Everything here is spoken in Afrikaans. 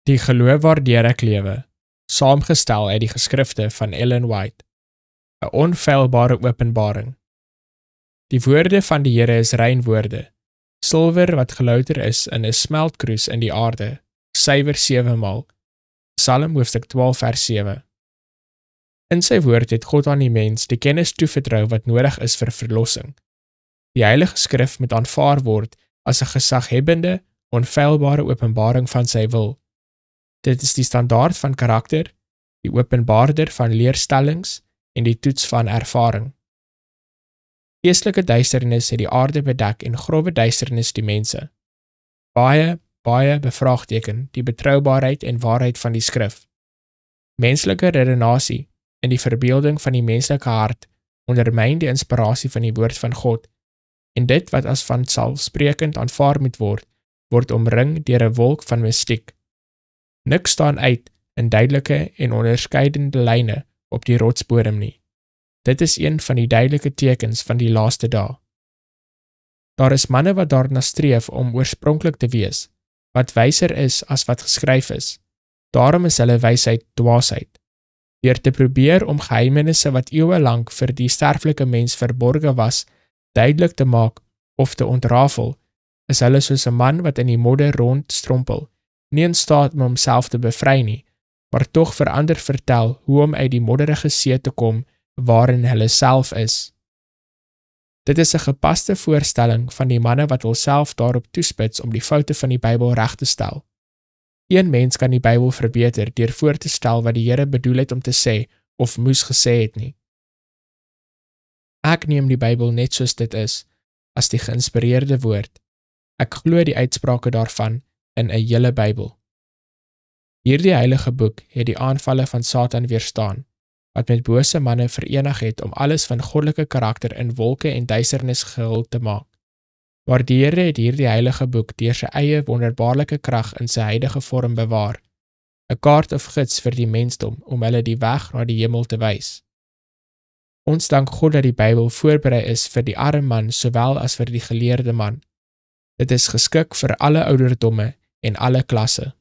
Die geloof waardeur ek lewe, saamgestel uit die geskrifte van Ellen White, 'n onfeilbare openbaring. Die woorde van die Here is rein woorde, silwer wat gelouter is in 'n smeltkroes in die aarde, suiwer 7 maal, Psalm hoofstuk 12 vers 7. In sy woord het God aan die mens die kennis toevertrou wat nodig is vir verlossing. Die Heilige Skrif moet aanvaar word as 'n gesaghebbende, onfeilbare openbaring van sy wil. Dit is die standaard van karakter, die openbaarder van leerstellings en die toets van ervaring. Geestelike duisternis het die aarde bedek en grove duisternis die mense. Baie bevraagteken die betroubaarheid en waarheid van die skrif. Menslike redenasie en die verbeelding van die menslike hart ondermyn die inspirasie van die woord van God, en dit wat as vanselfsprekend aanvaar moet word omring deur 'n wolk van mistiek. Niks staan uit in duidelike en onderskeidende lyne op die rotsbodem nie. Dit is een van die duidelike tekens van die laaste dae. Daar is manne wat daarna streef om oorspronklik te wees, wat wyser is as wat geskryf is. Daarom is hulle wysheid dwaasheid. Deur te probeer om geheimenisse wat eeue lank vir die sterflike mens verborge was, duidelik te maak of te ontrafel, is hulle soos 'n man wat in die modder rondstrompel, nie in staat om homself te bevry nie, maar tog vir ander vertel hoe om uit die modderige see te kom waarin hulle self is. Dit is 'n gepaste voorstelling van die manne wat hulself daarop toespits om die foute van die Bybel reg te stel. Een mens kan die Bybel verbeter deur voor te stel wat die Here bedoel het om te sê of moes gesê het nie. Ek neem die Bybel net soos dit is, as die geïnspireerde woord. Ek glo die uitsprake daarvan in 'n hele Bybel. Hierdie heilige boek het die aanvalle van Satan weerstaan, wat met bose manne verenig het om alles van goddelike karakter in wolke en duisternis gehul te maak. Maar die Here het hierdie heilige boek deur sy eie wonderbaarlike krag in sy huidige vorm bewaar, 'n kaart of gids vir die mensdom om hulle die weg na die hemel te wys. Ons dank God dat die Bybel voorberei is vir die arme man sowel as vir die geleerde man. Dit is geskik vir alle ouderdomme en alle klasse.